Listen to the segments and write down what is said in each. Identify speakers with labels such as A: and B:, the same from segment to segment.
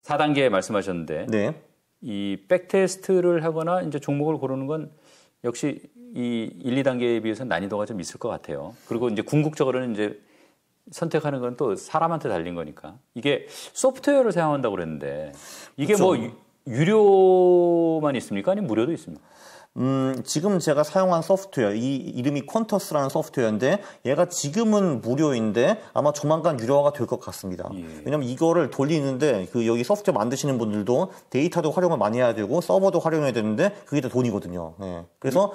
A: 4단계 말씀하셨는데
B: 네.
A: 이 백테스트를 하거나 이제 종목을 고르는 건 역시 이 1, 2단계에 비해서 난이도가 좀 있을 것 같아요. 그리고 이제 궁극적으로는 이제 선택하는 건 또 사람한테 달린 거니까. 이게 소프트웨어를 사용한다고 그랬는데 이게
B: 그렇죠.
A: 뭐 유료만 있습니까? 아니면 무료도 있습니까?
B: 지금 제가 사용한 소프트웨어, 이 이름이 퀀터스라는 소프트웨어인데 얘가 지금은 무료인데 아마 조만간 유료화가 될 것 같습니다.
A: 예.
B: 왜냐면 이거를 돌리는데 그 여기 소프트웨어 만드시는 분들도 데이터도 활용을 많이 해야 되고 서버도 활용해야 되는데 그게 다 돈이거든요. 예. 그래서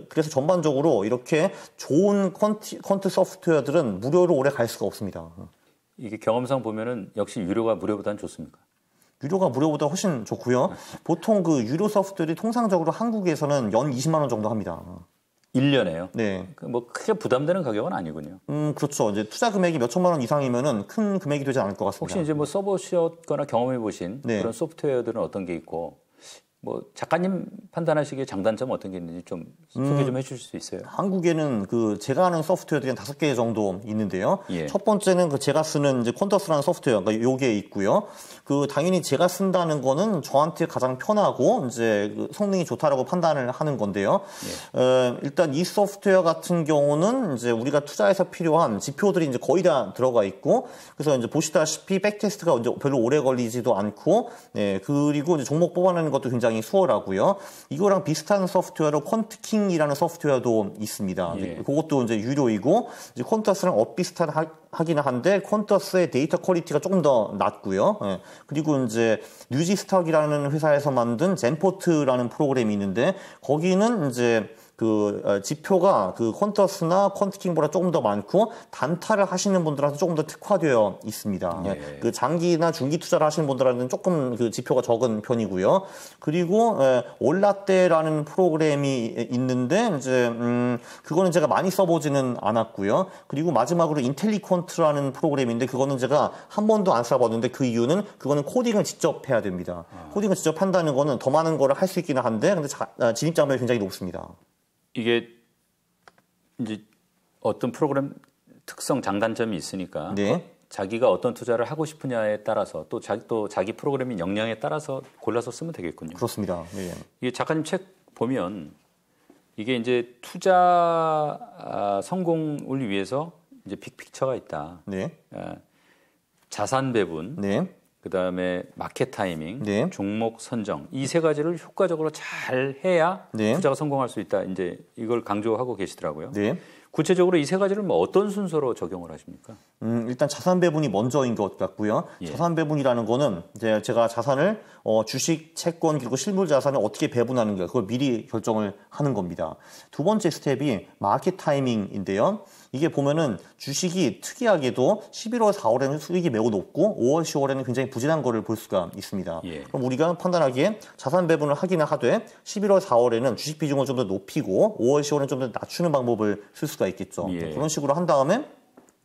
B: 그래서 전반적으로 이렇게 좋은 퀀트 소프트웨어들은 무료로 오래 갈 수가 없습니다.
A: 이게 경험상 보면은 역시 유료가 무료보다는 좋습니까?
B: 유료가 무료보다 훨씬 좋고요. 보통 그 유료 소프트웨어들이 통상적으로 한국에서는 연 20만 원 정도 합니다.
A: 1년에요?
B: 네.
A: 뭐 크게 부담되는 가격은 아니군요.
B: 그렇죠. 이제 투자 금액이 몇 천만 원 이상이면은 큰 금액이 되지 않을 것 같습니다.
A: 혹시 이제 뭐 써보셨거나 경험해 보신
B: 네.
A: 그런 소프트웨어들은 어떤 게 있고, 뭐 작가님 판단하시기에 장단점은 어떤 게 있는지 좀 소개 좀 해주실 수 있어요?
B: 한국에는 그 제가 아는 소프트웨어들이 한 5개 정도 있는데요.
A: 예.
B: 첫 번째는 그 제가 쓰는 이제 퀀터스라는 소프트웨어가 요게 있고요. 그 당연히 제가 쓴다는 거는 저한테 가장 편하고 이제 그 성능이 좋다라고 판단을 하는 건데요.
A: 예.
B: 일단 이 소프트웨어 같은 경우는 이제 우리가 투자해서 필요한 지표들이 이제 거의 다 들어가 있고, 그래서 이제 보시다시피 백테스트가 이제 별로 오래 걸리지도 않고, 네, 그리고 이제 종목 뽑아내는 것도 굉장히 수월하고요. 이거랑 비슷한 소프트웨어로 퀀트킹이라는 소프트웨어도 있습니다.
A: 예.
B: 그것도 이제 유료이고, 이제 퀀터스랑 하기는 한데 퀀터스의 데이터 퀄리티가 조금 더 낮고요. 예. 그리고 이제 뉴지스탁이라는 회사에서 만든 젠포트라는 프로그램이 있는데 거기는 이제 그 지표가 그 퀀터스나 퀀트킹보다 조금 더 많고 단타를 하시는 분들한테 조금 더 특화되어 있습니다.
A: 예.
B: 그 장기나 중기 투자를 하시는 분들한테는 조금 그 지표가 적은 편이고요. 그리고 올라떼라는 프로그램이 있는데 이제 그거는 제가 많이 써보지는 않았고요. 그리고 마지막으로 인텔리퀀트라는 프로그램인데 그거는 제가 한 번도 안 써봤는데 그 이유는 그거는 코딩을 직접 해야 됩니다. 코딩을 직접 한다는 거는 더 많은 거를 할 수 있기는 한데 근데 진입 장벽이 굉장히 높습니다.
A: 이게 이제 어떤 프로그램 특성 장단점이 있으니까
B: 네.
A: 자기가 어떤 투자를 하고 싶으냐에 따라서 또 자기 프로그래밍 역량에 따라서 골라서 쓰면 되겠군요.
B: 그렇습니다. 네.
A: 이게 작가님 책 보면 이게 이제 투자 성공을 위해서 이제 빅픽처가 있다.
B: 네.
A: 자산 배분,
B: 네.
A: 그다음에 마켓 타이밍,
B: 네.
A: 종목 선정 이 세 가지를 효과적으로 잘 해야
B: 네.
A: 투자가 성공할 수 있다. 이제 이걸 강조하고 계시더라고요.
B: 네.
A: 구체적으로 이 세 가지를 뭐 어떤 순서로 적용을 하십니까?
B: 일단 자산 배분이 먼저인 것 같고요.
A: 예.
B: 자산 배분이라는 거는 이제 제가 자산을 주식, 채권 그리고 실물 자산을 어떻게 배분하는가 그걸 미리 결정을 하는 겁니다. 두 번째 스텝이 마켓 타이밍인데요. 이게 보면은 주식이 특이하게도 11월, 4월에는 수익이 매우 높고 5월, 10월에는 굉장히 부진한 거를 볼 수가 있습니다.
A: 예.
B: 그럼 우리가 판단하기에 자산 배분을 하기는 하되 11월, 4월에는 주식 비중을 좀 더 높이고 5월, 10월에는 좀 더 낮추는 방법을 쓸 수가 있겠죠.
A: 예.
B: 그런 식으로 한 다음에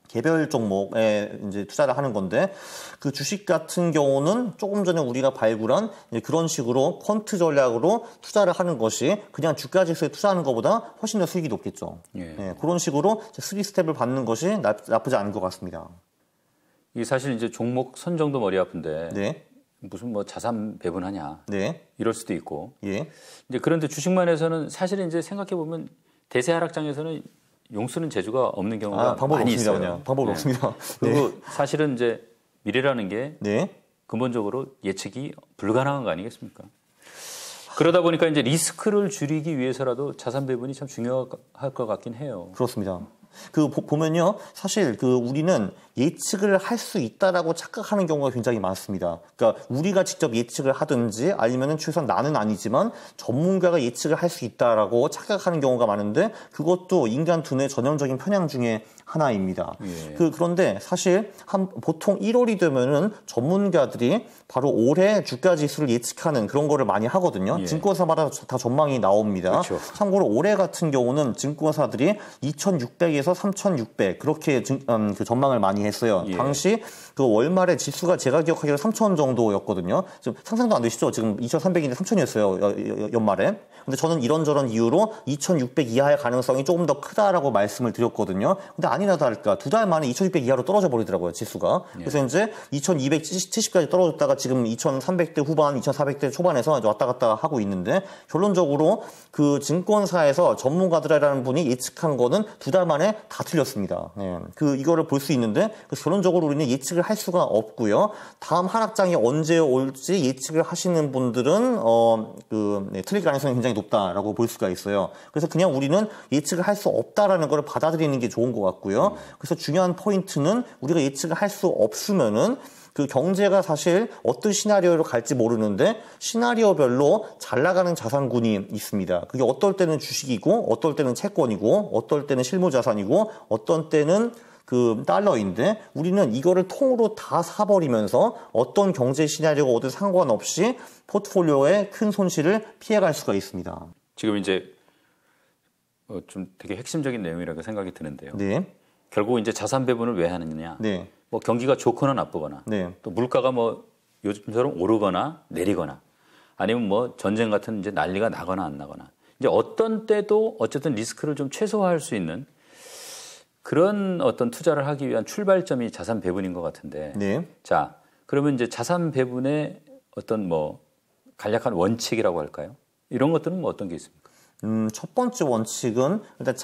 B: 개별 종목에 이제 투자를 하는 건데 그 주식 같은 경우는 조금 전에 우리가 발굴한 그런 식으로 퀀트 전략으로 투자를 하는 것이 그냥 주가 지수에 투자하는 것보다 훨씬 더 수익이 높겠죠.
A: 예.
B: 그런 식으로 3스텝을 받는 것이 나쁘지 않은 것 같습니다.
A: 이게 사실 이제 종목 선정도 머리 아픈데
B: 네.
A: 무슨 뭐 자산 배분하냐
B: 네.
A: 이럴 수도 있고
B: 예.
A: 이제 그런데 주식만 해서는 사실은 이제 생각해 보면 대세 하락장에서는 용쓰는 재주가 없는 경우가
B: 방법이
A: 많이
B: 없습니다.
A: 있어요.
B: 그냥. 방법이 없습니다.
A: 그리고 사실은 이제 미래라는 게
B: 네.
A: 근본적으로 예측이 불가능한 거 아니겠습니까? 그러다 보니까 이제 리스크를 줄이기 위해서라도 자산 배분이 참 중요할 것 같긴 해요.
B: 그렇습니다. 보면요. 사실 우리는 예측을 할 수 있다라고 착각하는 경우가 굉장히 많습니다. 그러니까 우리가 직접 예측을 하든지 아니면은 최소한 나는 아니지만 전문가가 예측을 할 수 있다라고 착각하는 경우가 많은데 그것도 인간 두뇌 전형적인 편향 중에 하나입니다.
A: 예.
B: 그런데 사실 보통 1월이 되면은 전문가들이 바로 올해 주가 지수를 예측하는 그런 거를 많이 하거든요.
A: 예.
B: 증권사마다 다 전망이 나옵니다.
A: 그렇죠.
B: 참고로 올해 같은 경우는 증권사들이 2,600에서 3,600 그렇게 그 전망을 많이 했어요.
A: 예.
B: 당시 그 월말에 지수가 제가 기억하기로 3,000 정도였거든요. 지금 상상도 안 되시죠? 지금 2,300인데 3,000이었어요. 연말에. 근데 저는 이런저런 이유로 2,600 이하의 가능성이 조금 더 크다라고 말씀을 드렸거든요. 근데 아니나 다를까 2달 만에 2,600 이하로 떨어져 버리더라고요, 지수가. 그래서 이제 2,270까지 떨어졌다가 지금 2,300대 후반, 2,400대 초반에서 이제 왔다 갔다 하고 있는데 결론적으로 그 증권사에서 전문가들이라는 분이 예측한 거는 2달 만에 다 틀렸습니다. 네. 이거를 볼 수 있는데 그래서 결론적으로 우리는 예측을 할 수가 없고요. 다음 하락장이 언제 올지 예측을 하시는 분들은 틀릴 가능성이 굉장히 높다라고 볼 수가 있어요. 그래서 그냥 우리는 예측을 할 수 없다라는 걸 받아들이는 게 좋은 것 같고요. 그래서 중요한 포인트는 우리가 예측을 할 수 없으면은 그 경제가 사실 어떤 시나리오로 갈지 모르는데 시나리오별로 잘 나가는 자산군이 있습니다. 그게 어떨 때는 주식이고 어떨 때는 채권이고 어떨 때는 실무자산이고 어떤 때는 그 달러인데 우리는 이거를 통으로 다 사버리면서 어떤 경제 시나리오가 오든 상관없이 포트폴리오에 큰 손실을 피해갈 수가 있습니다.
A: 지금 이제 좀 되게 핵심적인 내용이라고 생각이 드는데요.
B: 네.
A: 결국 이제 자산 배분을 왜 하느냐.
B: 네.
A: 뭐 경기가 좋거나 나쁘거나
B: 네.
A: 또 물가가 뭐 요즘처럼 오르거나 내리거나 아니면 뭐 전쟁 같은 이제 난리가 나거나 안 나거나 이제 어떤 때도 어쨌든 리스크를 좀 최소화할 수 있는 그런 어떤 투자를 하기 위한 출발점이 자산 배분인 것 같은데.
B: 네.
A: 자, 그러면 이제 자산 배분의 어떤 뭐 간략한 원칙이라고 할까요? 이런 것들은 뭐 어떤 게 있습니까?
B: 첫 번째 원칙은 일단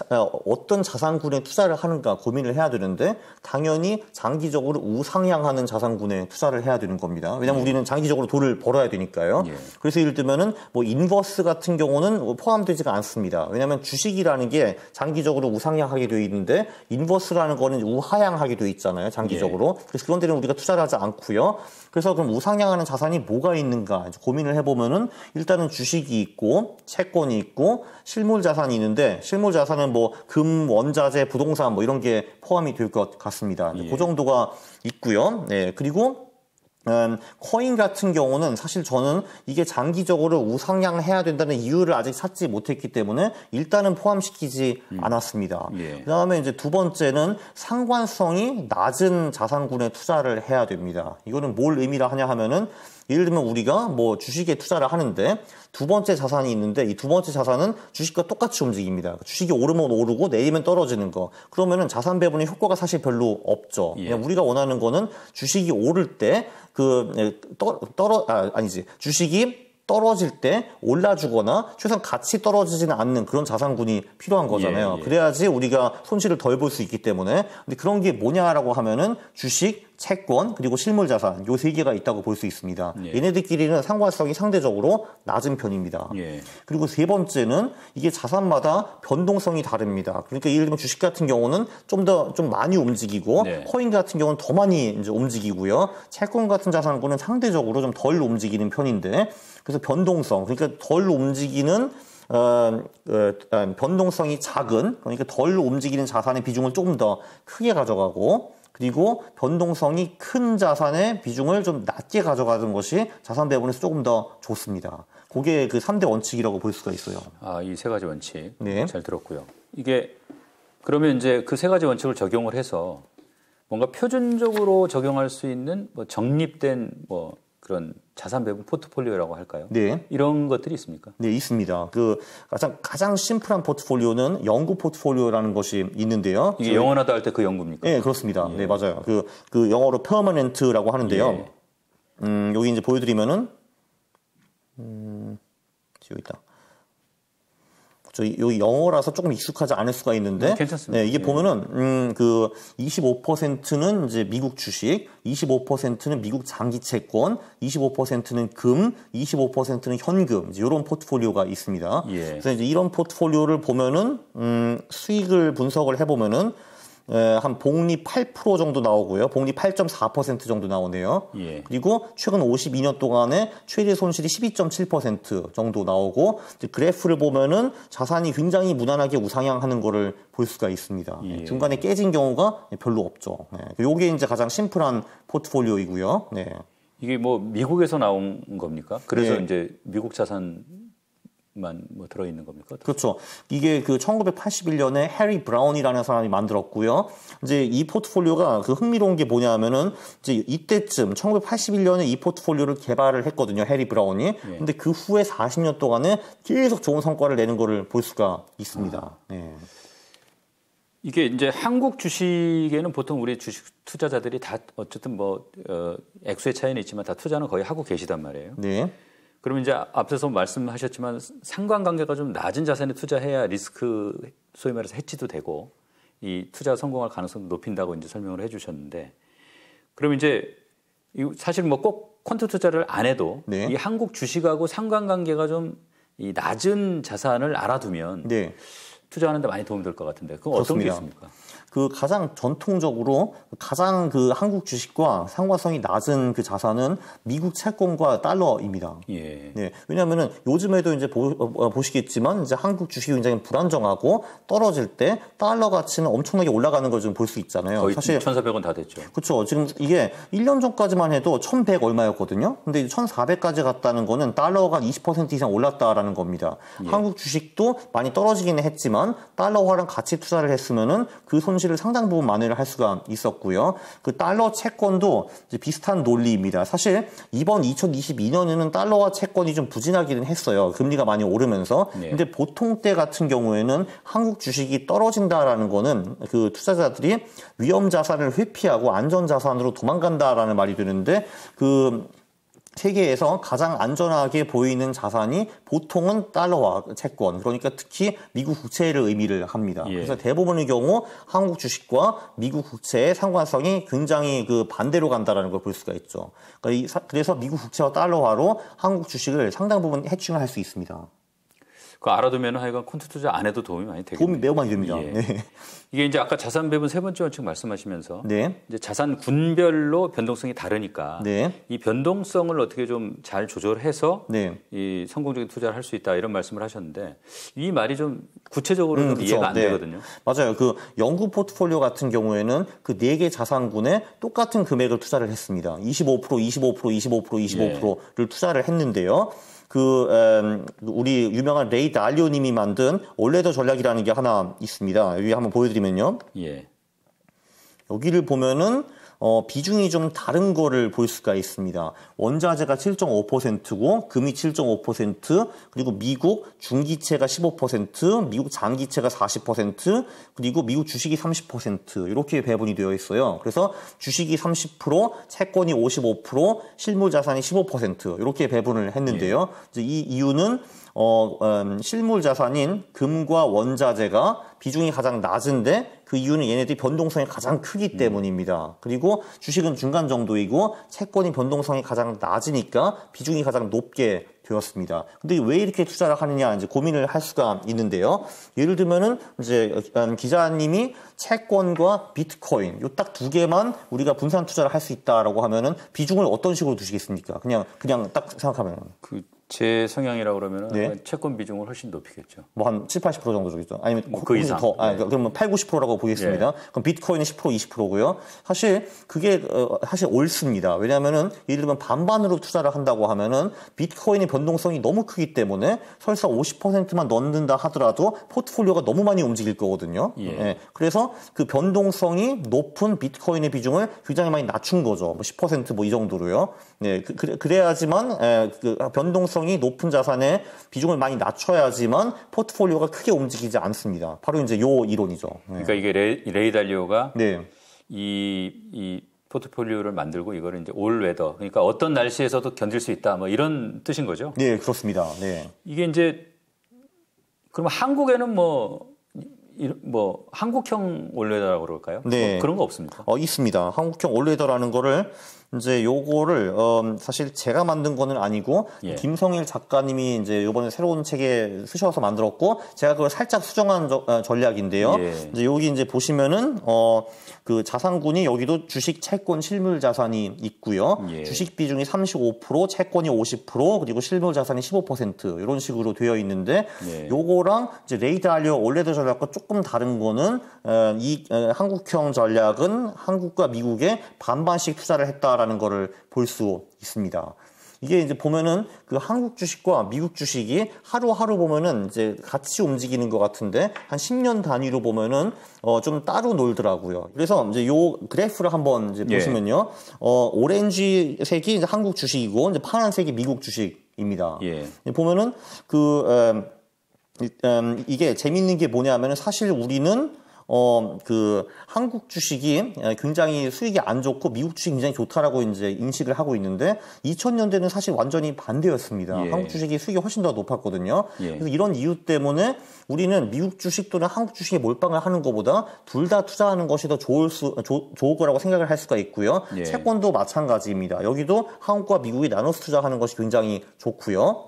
B: 어떤 자산군에 투자를 하는가 고민을 해야 되는데 당연히 장기적으로 우상향하는 자산군에 투자를 해야 되는 겁니다. 왜냐하면 우리는 장기적으로 돈을 벌어야 되니까요.
A: 예.
B: 그래서 예를 들면은 뭐 인버스 같은 경우는 포함되지가 않습니다. 왜냐하면 주식이라는 게 장기적으로 우상향하게 되어 있는데 인버스라는 거는 우하향하게 되어 있잖아요. 장기적으로.
A: 예.
B: 그래서 그런 데는 우리가 투자를 하지 않고요. 그래서 그럼 우상향하는 자산이 뭐가 있는가 고민을 해보면은 일단은 주식이 있고 채권이 있고 실물 자산이 있는데 실물 자산은 뭐 금, 원자재, 부동산 뭐 이런 게 포함이 될 것 같습니다.
A: 예.
B: 그 정도가 있고요. 네, 그리고 코인 같은 경우는 사실 저는 이게 장기적으로 우상향해야 된다는 이유를 아직 찾지 못했기 때문에 일단은 포함시키지 않았습니다.
A: 예.
B: 그다음에 이제 두 번째는 상관성이 낮은 자산군에 투자를 해야 됩니다. 이거는 뭘 의미를 하냐 하면은 예를 들면 우리가 뭐 주식에 투자를 하는데 두 번째 자산이 있는데 이 두 번째 자산은 주식과 똑같이 움직입니다. 주식이 오르면 오르고 내리면 떨어지는 거. 그러면은 자산 배분의 효과가 사실 별로 없죠.
A: 예.
B: 그냥 우리가 원하는 거는 주식이 오를 때 주식이 떨어질 때 올라주거나 최소한 같이 떨어지지는 않는 그런 자산군이 필요한 거잖아요.
A: 예.
B: 그래야지 우리가 손실을 덜 볼 수 있기 때문에. 근데 그런 게 뭐냐라고 하면은 주식, 채권, 그리고 실물자산 요 세 개가 있다고 볼 수 있습니다.
A: 예.
B: 얘네들끼리는 상관성이 상대적으로 낮은 편입니다.
A: 예.
B: 그리고 세 번째는 이게 자산마다 변동성이 다릅니다. 그러니까 예를 들면 주식 같은 경우는 좀 많이 움직이고
A: 네.
B: 코인 같은 경우는 더 많이 이제 움직이고요. 채권 같은 자산군은 상대적으로 좀 덜 움직이는 편인데 그래서 변동성, 그러니까 덜 움직이는 변동성이 작은, 그러니까 덜 움직이는 자산의 비중을 조금 더 크게 가져가고 그리고 변동성이 큰 자산의 비중을 좀 낮게 가져가는 것이 자산 배분에서 조금 더 좋습니다. 그게 그 3대 원칙이라고 볼 수가 있어요.
A: 아, 이 세 가지 원칙.
B: 네.
A: 잘 들었고요. 이게 그러면 이제 그 세 가지 원칙을 적용을 해서 뭔가 표준적으로 적용할 수 있는 뭐 정립된 뭐 그런 자산 배분 포트폴리오라고 할까요?
B: 네.
A: 이런 것들이 있습니까?
B: 네, 있습니다. 그 가장 심플한 포트폴리오는 연구 포트폴리오라는 것이 있는데요.
A: 이게 영원하다 할 때 그 연구입니까?
B: 네, 그렇습니다.
A: 예.
B: 네, 맞아요. 그 영어로 permanent라고 하는데요.
A: 예.
B: 여기 이제 보여드리면은 여기 있다. 여기 영어라서 조금 익숙하지 않을 수가 있는데,
A: 괜찮습니다.
B: 네, 이게 보면은 그 25%는 이제 미국 주식, 25%는 미국 장기 채권, 25%는 금, 25%는 현금, 이제 이런 포트폴리오가 있습니다.
A: 예.
B: 그래서 이제 이런 포트폴리오를 보면은 수익을 분석을 해보면은 한 복리 8% 정도 나오고요. 복리 8.4% 정도 나오네요.
A: 예.
B: 그리고 최근 52년 동안에 최대 손실이 12.7% 정도 나오고 그래프를 보면은 자산이 굉장히 무난하게 우상향하는 거를 볼 수가 있습니다.
A: 예.
B: 중간에 깨진 경우가 별로 없죠. 이게 이제 가장 심플한 포트폴리오이고요. 네.
A: 이게 뭐 미국에서 나온 겁니까? 그래서
B: 네.
A: 이제 미국 자산 뭐 들어있는 겁니까?
B: 그렇죠. 이게 그 1981년에 해리 브라운이라는 사람이 만들었고요. 이제 이 포트폴리오가 그 흥미로운 게 뭐냐면은 이제 이때쯤 1981년에 이 포트폴리오를 개발을 했거든요. 해리 브라운이. 근데 그 후에 40년 동안에 계속 좋은 성과를 내는 거를 볼 수가 있습니다. 네.
A: 이게 이제 한국 주식에는 보통 우리 주식 투자자들이 다 어쨌든 액수의 차이는 있지만 다 투자는 거의 하고 계시단 말이에요.
B: 네.
A: 그러면 이제 앞서서 말씀하셨지만 상관관계가 좀 낮은 자산에 투자해야 리스크 소위 말해서 해지도 되고 이 투자 성공할 가능성도 높인다고 이제 설명을 해주셨는데 그러면 이제 사실 뭐 꼭 퀀트 투자를 안 해도
B: 네.
A: 이 한국 주식하고 상관관계가 좀 이 낮은 자산을 알아두면
B: 네.
A: 투자하는데 많이 도움이 될 것 같은데 그건
B: 그렇습니다.
A: 어떤 게 있습니까?
B: 그 가장 전통적으로 가장 그 한국 주식과 상관성이 낮은 그 자산은 미국 채권과 달러입니다.
A: 예.
B: 네. 왜냐하면은 요즘에도 이제 보시겠지만 이제 한국 주식이 굉장히 불안정하고 떨어질 때 달러 가치는 엄청나게 올라가는 걸 좀 볼 수 있잖아요.
A: 거의
B: 사실
A: 1,400원 다 됐죠.
B: 그렇죠. 지금 이게 1년 전까지만 해도 1,100 얼마였거든요. 근데 1,400까지 갔다는 거는 달러가 20% 이상 올랐다라는 겁니다.
A: 예.
B: 한국 주식도 많이 떨어지기는 했지만 달러화랑 같이 투자를 했으면은 그 손실을 상당 부분 만회를 할 수가 있었고요. 그 달러 채권도 이제 비슷한 논리입니다. 사실 이번 2022년에는 달러화 채권이 좀 부진하기는 했어요. 금리가 많이 오르면서.
A: 네.
B: 근데 보통 때 같은 경우에는 한국 주식이 떨어진다라는 거는 그 투자자들이 위험 자산을 회피하고 안전 자산으로 도망간다라는 말이 되는데 그 세계에서 가장 안전하게 보이는 자산이 보통은 달러화 채권, 그러니까 특히 미국 국채를 의미를 합니다.
A: 예.
B: 그래서 대부분의 경우 한국 주식과 미국 국채의 상관성이 굉장히 그 반대로 간다라는 걸 볼 수가 있죠. 그래서 미국 국채와 달러화로 한국 주식을 상당 부분 해칭을 할 수 있습니다.
A: 그거 알아두면 하여간 콘트 투자 안 해도 도움이 많이 되겠네요.
B: 도움이 매우 많이 됩니다.
A: 예.
B: 네.
A: 이게 이제 아까 자산 배분 세 번째 원칙 말씀하시면서
B: 네.
A: 이제 자산 군별로 변동성이 다르니까
B: 네.
A: 이 변동성을 어떻게 좀 잘 조절해서
B: 네.
A: 이 성공적인 투자를 할 수 있다 이런 말씀을 하셨는데 이 말이 좀 구체적으로는
B: 그렇죠.
A: 이해가 안
B: 네.
A: 되거든요.
B: 맞아요. 그 영구 포트폴리오 같은 경우에는 그 4개 자산군에 똑같은 금액을 투자를 했습니다. 25%를 투자를 했는데요. 우리 유명한 레이 달리오 님이 만든 올레더 전략이라는 게 하나 있습니다. 여기 한번 보여드리면요.
A: 예.
B: 여기를 보면은 비중이 좀 다른 거를 볼 수가 있습니다. 원자재가 7.5%고 금이 7.5%, 그리고 미국 중기채가 15%, 미국 장기채가 40%, 그리고 미국 주식이 30% 이렇게 배분이 되어 있어요. 그래서 주식이 30%, 채권이 55%, 실물 자산이 15% 이렇게 배분을 했는데요. 이제 이 이유는 실물 자산인 금과 원자재가 비중이 가장 낮은데 그 이유는 얘네들이 변동성이 가장 크기 때문입니다. 그리고 주식은 중간 정도이고 채권이 변동성이 가장 낮으니까 비중이 가장 높게 되었습니다. 근데 왜 이렇게 투자를 하느냐 이제 고민을 할 수가 있는데요. 예를 들면은 이제 기자님이 채권과 비트코인 요 딱 두 개만 우리가 분산 투자를 할 수 있다라고 하면은 비중을 어떤 식으로 두시겠습니까? 그냥 딱 생각하면
A: 제 성향이라고 그러면
B: 네.
A: 채권 비중을 훨씬 높이겠죠.
B: 뭐 한 7, 80% 정도 되겠죠. 아니면
A: 그 이상.
B: 더.
A: 네.
B: 그러면 8, 90%라고 보겠습니다.
A: 네.
B: 그럼 비트코인은 10%, 20%고요. 사실 그게 사실 옳습니다. 왜냐하면은 예를 들면 반반으로 투자를 한다고 하면은 비트코인의 변동성이 너무 크기 때문에 설사 50%만 넣는다 하더라도 포트폴리오가 너무 많이 움직일 거거든요.
A: 예.
B: 네. 그래서 그 변동성이 높은 비트코인의 비중을 굉장히 많이 낮춘 거죠. 뭐 10% 뭐 이 정도로요. 네. 그래야지만 그 변동성이 높은 자산의 비중을 많이 낮춰야지만 포트폴리오가 크게 움직이지 않습니다. 바로 이제 요 이론이죠. 네.
A: 그러니까 이게 레이 달리오가
B: 네.
A: 이 포트폴리오를 만들고 이거를 이제 올 웨더 그러니까 어떤 날씨에서도 견딜 수 있다 뭐 이런 뜻인 거죠.
B: 네, 그렇습니다. 네.
A: 이게 이제 그러면 한국에는 뭐 한국형 올웨더라고 그럴까요?
B: 네.
A: 뭐 그런 거 없습니까?
B: 있습니다. 한국형 올웨더라는 거를 이제 요거를 사실 제가 만든 거는 아니고
A: 예.
B: 김성일 작가님이 이제 이번에 새로운 책에 쓰셔서 만들었고 제가 그걸 살짝 수정한 전략인데요.
A: 예.
B: 이제 여기 이제 보시면은 그 자산군이 여기도 주식, 채권, 실물 자산이 있고요.
A: 예.
B: 주식 비중이 35%, 채권이 50%, 그리고 실물 자산이 15% 이런 식으로 되어 있는데
A: 예.
B: 요거랑 이제 레이 달리오 올레더 전략과 조금 다른 거는 한국형 전략은 한국과 미국에 반반씩 투자를 했다라는 거를 볼 수 있습니다. 이게 이제 보면은 그 한국 주식과 미국 주식이 하루하루 보면은 이제 같이 움직이는 것 같은데 한 10년 단위로 보면은 좀 따로 놀더라고요. 그래서 이제 요 그래프를 한번 이제 보시면요. 오렌지색이 이제 한국 주식이고 이제 파란색이 미국 주식입니다. 보면은 이게 재밌는 게 뭐냐면은 사실 우리는 그 한국 주식이 굉장히 수익이 안 좋고 미국 주식이 굉장히 좋다라고 이제 인식을 하고 있는데 2000년대는 사실 완전히 반대였습니다. 한국 주식이 수익이 훨씬 더 높았거든요. 그래서 이런 이유 때문에 우리는 미국 주식 또는 한국 주식에 몰빵을 하는 것보다 둘 다 투자하는 것이 더 좋을 거라고 생각을 할 수가 있고요. 채권도 마찬가지입니다. 여기도 한국과 미국이 나눠서 투자하는 것이 굉장히 좋고요.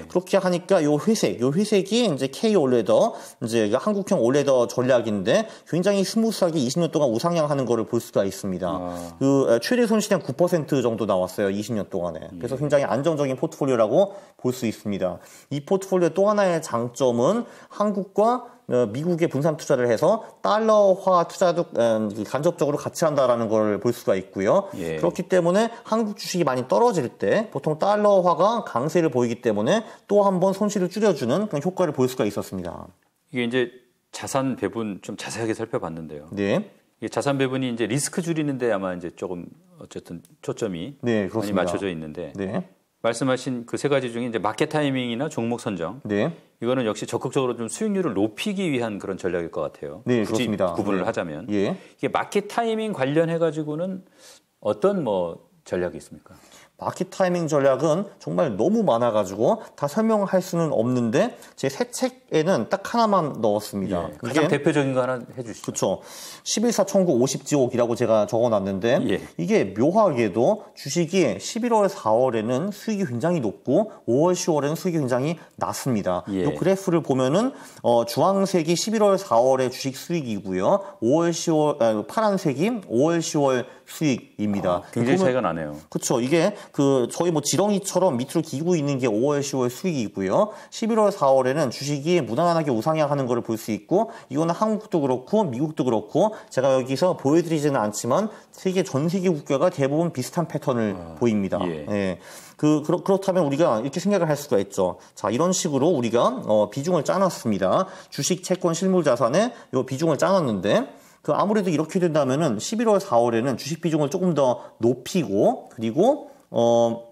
B: 그렇게 하니까 요 회색이 이제 K 올레더, 이제 한국형 올레더 전략인데 굉장히 스무스하게 20년 동안 우상향하는 거를 볼 수가 있습니다. 그 최대 손실이 한 9% 정도 나왔어요. 20년 동안에. 그래서 굉장히 안정적인 포트폴리오라고 볼 수 있습니다. 이 포트폴리오의 또 하나의 장점은 한국과 미국에 분산 투자를 해서 달러화 투자도 간접적으로 같이 한다라는 걸 볼 수가 있고요. 그렇기 때문에 한국 주식이 많이 떨어질 때 보통 달러화가 강세를 보이기 때문에 또 한 번 손실을 줄여주는 그런 효과를 볼 수가 있었습니다.
A: 이게 이제 자산 배분 좀 자세하게 살펴봤는데요.
B: 네.
A: 이게 자산 배분이 이제 리스크 줄이는데 아마 이제 조금 어쨌든 초점이 많이 맞춰져 있는데 말씀하신 그 세 가지 중에 이제 마켓 타이밍이나 종목 선정 이거는 역시 적극적으로 좀 수익률을 높이기 위한 그런 전략일 것 같아요.
B: 네,
A: 굳이
B: 그렇습니다.
A: 구분을 하자면 이게 마켓 타이밍 관련해 가지고는 어떤 전략이 있습니까?
B: 마켓 타이밍 전략은 정말 너무 많아가지고 다 설명할 수는 없는데 제 새 책에는 딱 하나만 넣었습니다.
A: 가장 대표적인 거 하나 해주시죠.
B: 그렇죠. 11사 청구 50지옥이라고 제가 적어놨는데 이게 묘하게도 주식이 11월, 4월에는 수익이 굉장히 높고 5월, 10월에는 수익이 굉장히 낮습니다. 이 그래프를 보면은 주황색이 11월, 4월의 주식 수익이고요. 5월, 10월 파란색이 5월, 10월 수익입니다.
A: 굉장히 차이가 나네요.
B: 그렇죠. 이게 저희 지렁이처럼 밑으로 기고 있는 게 5월, 10월 수익이고요. 11월, 4월에는 주식이 무난하게 우상향하는 것을 볼 수 있고 이거는 한국도 그렇고 미국도 그렇고 제가 여기서 보여드리지는 않지만 전 세계 국가가 대부분 비슷한 패턴을 보입니다. 그렇다면 우리가 이렇게 생각을 할 수가 있죠. 자, 이런 식으로 우리가 비중을 짜놨습니다. 주식, 채권, 실물 자산에 이 비중을 짜놨는데 아무래도 이렇게 된다면은 11월, 4월에는 주식 비중을 조금 더 높이고 그리고 5월,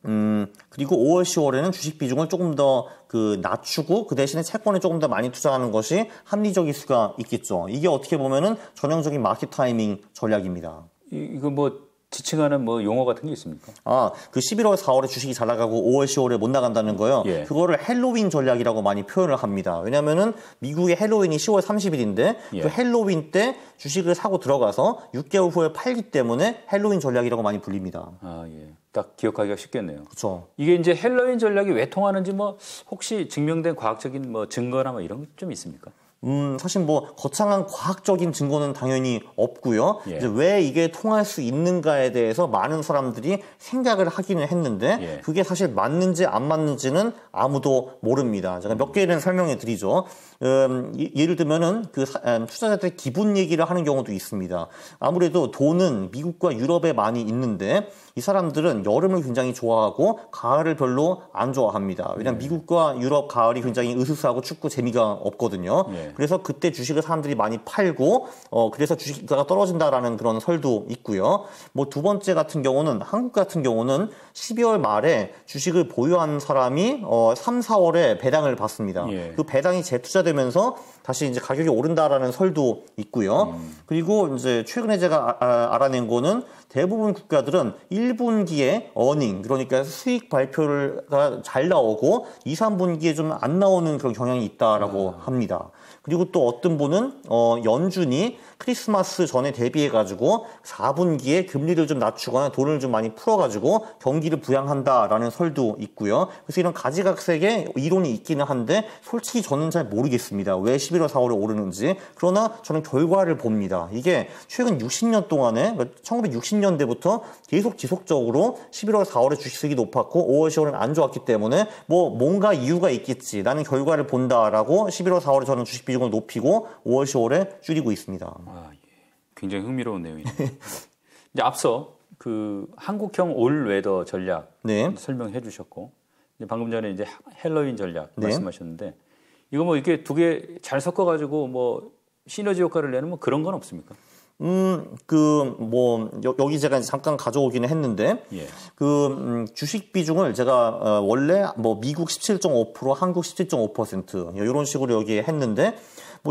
B: 10월에는 주식 비중을 조금 더 낮추고 그 대신에 채권에 조금 더 많이 투자하는 것이 합리적일 수가 있겠죠. 이게 어떻게 보면은 전형적인 마켓 타이밍 전략입니다.
A: 이거 지칭하는 용어 같은 게 있습니까?
B: 11월, 4월에 주식이 잘 나가고 5월, 10월에 못 나간다는 거요. 그거를 헬로윈 전략이라고 많이 표현을 합니다. 왜냐면은 미국의 헬로윈이 10월 30일인데 그 헬로윈 때 주식을 사고 들어가서 6개월 후에 팔기 때문에 헬로윈 전략이라고 많이 불립니다.
A: 딱 기억하기가 쉽겠네요.
B: 그렇죠.
A: 이게 이제 헬로윈 전략이 왜 통하는지 혹시 증명된 과학적인 증거나 이런 게 좀 있습니까?
B: 사실 거창한 과학적인 증거는 당연히 없고요. 이제 왜 이게 통할 수 있는가에 대해서 많은 사람들이 생각을 하기는 했는데 그게 사실 맞는지 안 맞는지는 아무도 모릅니다. 제가 몇 개를 설명해 드리죠. 예를 들면은 투자자들의 기분 얘기를 하는 경우도 있습니다. 아무래도 돈은 미국과 유럽에 많이 있는데 이 사람들은 여름을 굉장히 좋아하고 가을을 별로 안 좋아합니다. 왜냐하면 미국과 유럽 가을이 굉장히 으스스하고 춥고 재미가 없거든요. 그래서 그때 주식을 사람들이 많이 팔고 그래서 주식가가 떨어진다라는 그런 설도 있고요. 두 번째 같은 경우는 한국 같은 경우는 12월 말에 주식을 보유한 사람이 3, 4월에 배당을 받습니다. 그 배당이 재투자되면서 다시 이제 가격이 오른다라는 설도 있고요. 그리고 이제 최근에 제가 알아낸 거는 대부분 국가들은 1분기에 어닝, 그러니까 수익 발표가 잘 나오고 2, 3분기에 좀 안 나오는 그런 경향이 있다라고 합니다. 그리고 또 어떤 분은 연준이 크리스마스 전에 대비해가지고 4분기에 금리를 좀 낮추거나 돈을 좀 많이 풀어가지고 경기를 부양한다라는 설도 있고요. 그래서 이런 가지각색의 이론이 있기는 한데 솔직히 저는 잘 모르겠습니다. 왜 11월, 4월에 오르는지. 그러나 저는 결과를 봅니다. 이게 최근 60년 동안에 1960년대부터 계속 지속적으로 11월, 4월에 주식 수익이 높았고 5월, 10월은 안 좋았기 때문에 뭔가 이유가 있겠지. 나는 결과를 본다라고 11월, 4월에 저는 주식 비중을 높이고 5월, 10월에 줄이고 있습니다.
A: 굉장히 흥미로운 내용이네요. 이제 앞서 그 한국형 올웨더 전략
B: 네.
A: 설명해 주셨고 방금 전에 이제 헬로윈 전략
B: 네.
A: 말씀하셨는데 이거 뭐 이렇게 두 개 잘 섞어가지고 뭐 시너지 효과를 내는 뭐 그런 건 없습니까?
B: 여기 제가 잠깐 가져오기는 했는데,
A: 예.
B: 주식 비중을 제가, 원래 미국 17.5%, 한국 17.5%, 이런 식으로 여기에 했는데,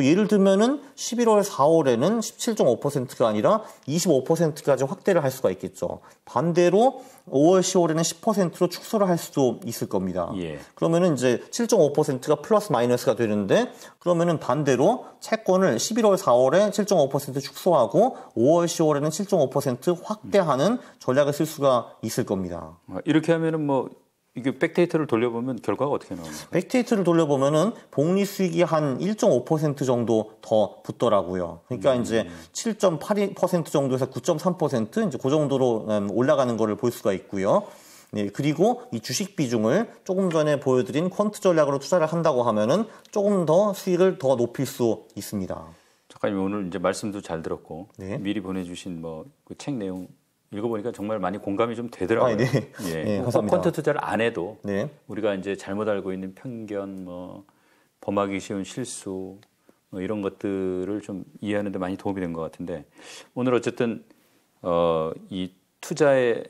B: 예를 들면은 11월, 4월에는 17.5%가 아니라 25%까지 확대를 할 수가 있겠죠. 반대로 5월, 10월에는 10%로 축소를 할 수도 있을 겁니다.
A: 예.
B: 그러면은 이제 7.5%가 플러스 마이너스가 되는데, 그러면은 반대로 채권을 11월, 4월에 7.5% 축소하고 5월, 10월에는 7.5% 확대하는 전략을 쓸 수가 있을 겁니다.
A: 이렇게 하면은 뭐 이게 백데이터를 돌려보면 결과가 어떻게 나옵니까?
B: 백데이터를 돌려보면은 복리 수익이 한 1.5% 정도 더 붙더라고요. 그러니까 이제 7.82% 정도에서 9.3% 이제 그 정도로 올라가는 거를 볼 수가 있고요. 네, 그리고 이 주식 비중을 조금 전에 보여드린 퀀트 전략으로 투자를 한다고 하면은 조금 더 수익을 더 높일 수 있습니다.
A: 작가님 오늘 이제 말씀도 잘 들었고
B: 네.
A: 미리 보내주신 뭐 그 책 내용 읽어보니까 정말 많이 공감이 좀 되더라고요.
B: 네.
A: 예.
B: 네, 감사합니다.
A: 퀀트 투자를 안 해도
B: 네.
A: 우리가 이제 잘못 알고 있는 편견, 뭐 범하기 쉬운 실수 뭐 이런 것들을 좀 이해하는 데 많이 도움이 된 것 같은데 오늘 어쨌든 이 투자에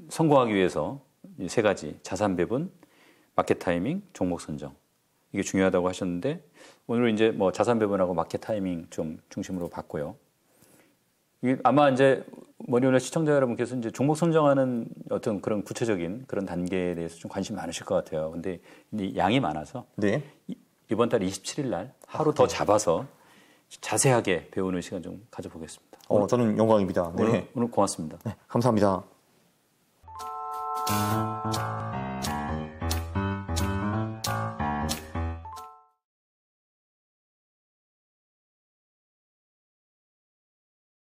A: 성공하기 위해서 이 세 가지 자산 배분, 마켓 타이밍, 종목 선정 이게 중요하다고 하셨는데 오늘 이제 뭐 자산 배분하고 마켓 타이밍 좀 중심으로 봤고요. 이게 아마 이제 머니오늘 시청자 여러분께서 이제 종목 선정하는 어떤 그런 구체적인 그런 단계에 대해서 좀 관심 많으실 것 같아요. 근데 양이 많아서
B: 네.
A: 이번 달 27일 날 하루 더 잡아서 자세하게 배우는 시간 좀 가져보겠습니다.
B: 저는 영광입니다. 네.
A: 오늘 고맙습니다.
B: 네, 감사합니다.